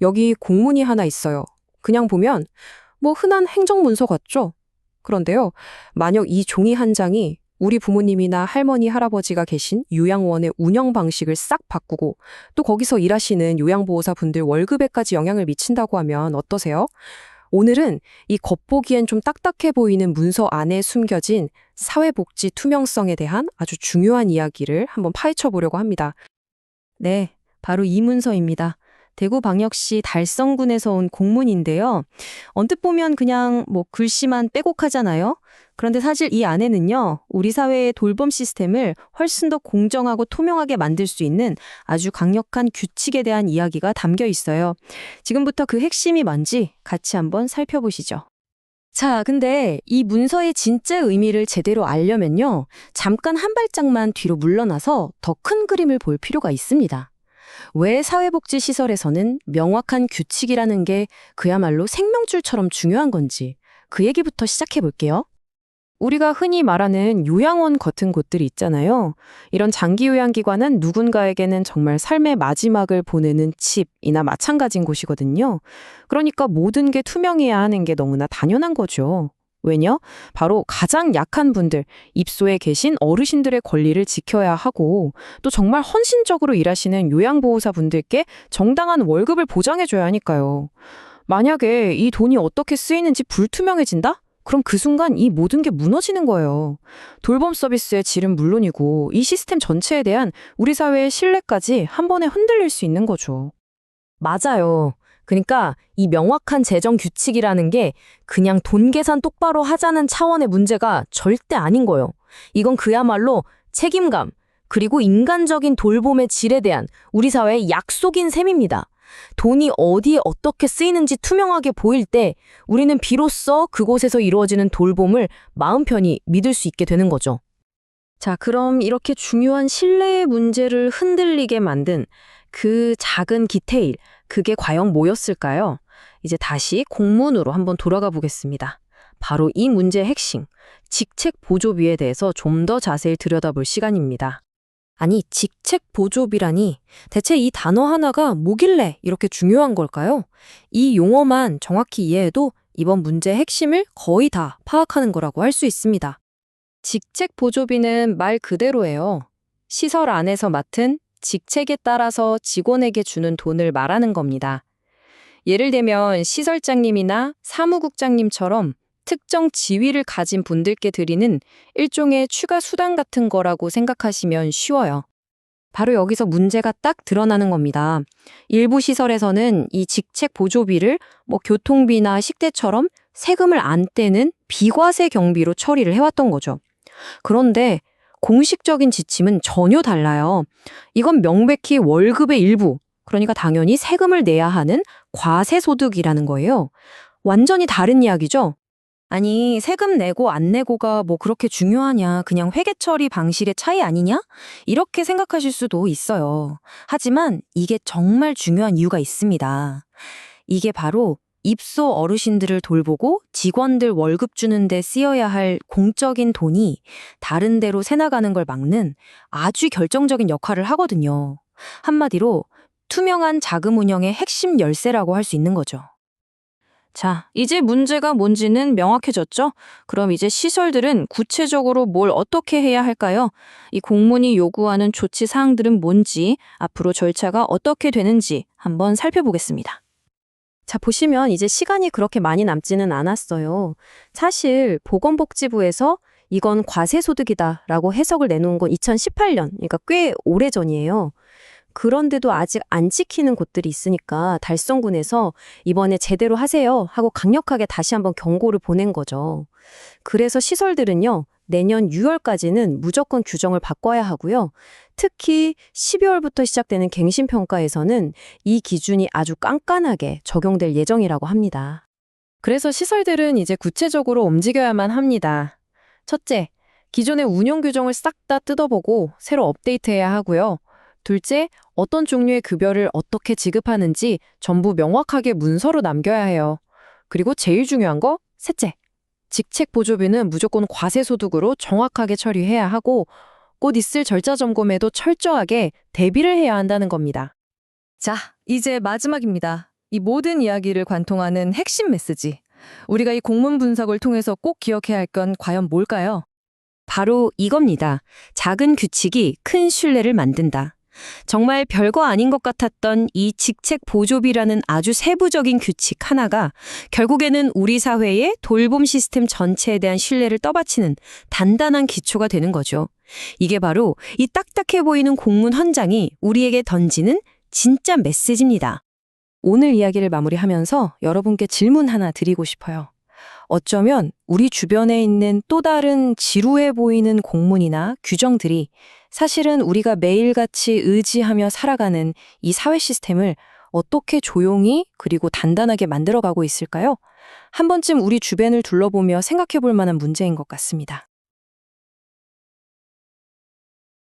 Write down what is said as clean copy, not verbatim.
여기 공문이 하나 있어요. 그냥 보면 뭐 흔한 행정문서 같죠? 그런데요, 만약 이 종이 한 장이 우리 부모님이나 할머니, 할아버지가 계신 요양원의 운영 방식을 싹 바꾸고 또 거기서 일하시는 요양보호사 분들 월급에까지 영향을 미친다고 하면 어떠세요? 오늘은 이 겉보기엔 좀 딱딱해 보이는 문서 안에 숨겨진 사회복지 투명성에 대한 아주 중요한 이야기를 한번 파헤쳐 보려고 합니다. 네, 바로 이 문서입니다. 대구광역시 달성군에서 온 공문인데요. 언뜻 보면 그냥 뭐 글씨만 빼곡하잖아요. 그런데 사실 이 안에는요, 우리 사회의 돌봄 시스템을 훨씬 더 공정하고 투명하게 만들 수 있는 아주 강력한 규칙에 대한 이야기가 담겨 있어요. 지금부터 그 핵심이 뭔지 같이 한번 살펴보시죠. 자, 근데 이 문서의 진짜 의미를 제대로 알려면요, 잠깐 한 발짝만 뒤로 물러나서 더 큰 그림을 볼 필요가 있습니다. 왜 사회복지시설에서는 명확한 규칙이라는 게 그야말로 생명줄처럼 중요한 건지 그 얘기부터 시작해 볼게요. 우리가 흔히 말하는 요양원 같은 곳들이 있잖아요. 이런 장기 요양기관은 누군가에게는 정말 삶의 마지막을 보내는 칩이나 마찬가지인 곳이거든요. 그러니까 모든 게 투명해야 하는 게 너무나 당연한 거죠. 왜냐? 바로 가장 약한 분들, 입소에 계신 어르신들의 권리를 지켜야 하고 또 정말 헌신적으로 일하시는 요양보호사 분들께 정당한 월급을 보장해줘야 하니까요. 만약에 이 돈이 어떻게 쓰이는지 불투명해진다? 그럼 그 순간 이 모든 게 무너지는 거예요. 돌봄 서비스의 질은 물론이고 이 시스템 전체에 대한 우리 사회의 신뢰까지 한 번에 흔들릴 수 있는 거죠. 맞아요. 그러니까 이 명확한 재정 규칙이라는 게 그냥 돈 계산 똑바로 하자는 차원의 문제가 절대 아닌 거예요. 이건 그야말로 책임감, 그리고 인간적인 돌봄의 질에 대한 우리 사회의 약속인 셈입니다. 돈이 어디에 어떻게 쓰이는지 투명하게 보일 때 우리는 비로소 그곳에서 이루어지는 돌봄을 마음 편히 믿을 수 있게 되는 거죠. 자, 그럼 이렇게 중요한 신뢰의 문제를 흔들리게 만든 그 작은 디테일, 그게 과연 뭐였을까요? 이제 다시 공문으로 한번 돌아가 보겠습니다. 바로 이 문제의 핵심, 직책 보조비에 대해서 좀 더 자세히 들여다볼 시간입니다. 아니, 직책 보조비라니 대체 이 단어 하나가 뭐길래 이렇게 중요한 걸까요? 이 용어만 정확히 이해해도 이번 문제의 핵심을 거의 다 파악하는 거라고 할 수 있습니다. 직책 보조비는 말 그대로예요. 시설 안에서 맡은 직책에 따라서 직원에게 주는 돈을 말하는 겁니다. 예를 들면 시설장님이나 사무국장님처럼 특정 지위를 가진 분들께 드리는 일종의 추가 수당 같은 거라고 생각하시면 쉬워요. 바로 여기서 문제가 딱 드러나는 겁니다. 일부 시설에서는 이 직책 보조비를 교통비나 식대처럼 세금을 안 떼는 비과세 경비로 처리를 해왔던 거죠. 그런데 공식적인 지침은 전혀 달라요. 이건 명백히 월급의 일부, 그러니까 당연히 세금을 내야 하는 과세소득이라는 거예요. 완전히 다른 이야기죠? 아니, 세금 내고 안 내고가 뭐 그렇게 중요하냐, 그냥 회계 처리 방식의 차이 아니냐? 이렇게 생각하실 수도 있어요. 하지만 이게 정말 중요한 이유가 있습니다. 이게 바로 입소 어르신들을 돌보고 직원들 월급 주는 데 쓰여야 할 공적인 돈이 다른 데로 새나가는 걸 막는 아주 결정적인 역할을 하거든요. 한마디로 투명한 자금 운영의 핵심 열쇠라고 할 수 있는 거죠. 자, 이제 문제가 뭔지는 명확해졌죠? 그럼 이제 시설들은 구체적으로 뭘 어떻게 해야 할까요? 이 공문이 요구하는 조치 사항들은 뭔지, 앞으로 절차가 어떻게 되는지 한번 살펴보겠습니다. 자, 보시면 이제 시간이 그렇게 많이 남지는 않았어요. 사실 보건복지부에서 이건 과세소득이다라고 해석을 내놓은 건 2018년, 그러니까 꽤 오래전이에요. 그런데도 아직 안 지키는 곳들이 있으니까 달성군에서 이번에 제대로 하세요 하고 강력하게 다시 한번 경고를 보낸 거죠. 그래서 시설들은요, 내년 6월까지는 무조건 규정을 바꿔야 하고요. 특히 12월부터 시작되는 갱신평가에서는 이 기준이 아주 깐깐하게 적용될 예정이라고 합니다. 그래서 시설들은 이제 구체적으로 움직여야만 합니다. 첫째, 기존의 운영 규정을 싹 다 뜯어보고 새로 업데이트해야 하고요. 둘째, 어떤 종류의 급여를 어떻게 지급하는지 전부 명확하게 문서로 남겨야 해요. 그리고 제일 중요한 거, 셋째, 직책 보조비는 무조건 과세소득으로 정확하게 처리해야 하고 곧 있을 절차 점검에도 철저하게 대비를 해야 한다는 겁니다. 자, 이제 마지막입니다. 이 모든 이야기를 관통하는 핵심 메시지. 우리가 이 공문 분석을 통해서 꼭 기억해야 할 건 과연 뭘까요? 바로 이겁니다. 작은 규칙이 큰 신뢰를 만든다. 정말 별거 아닌 것 같았던 이 직책 보조비라는 아주 세부적인 규칙 하나가 결국에는 우리 사회의 돌봄 시스템 전체에 대한 신뢰를 떠받치는 단단한 기초가 되는 거죠. 이게 바로 이 딱딱해 보이는 공문 헌장이 우리에게 던지는 진짜 메시지입니다. 오늘 이야기를 마무리하면서 여러분께 질문 하나 드리고 싶어요. 어쩌면 우리 주변에 있는 또 다른 지루해 보이는 공문이나 규정들이 사실은 우리가 매일같이 의지하며 살아가는 이 사회 시스템을 어떻게 조용히 그리고 단단하게 만들어가고 있을까요? 한 번쯤 우리 주변을 둘러보며 생각해 볼 만한 문제인 것 같습니다.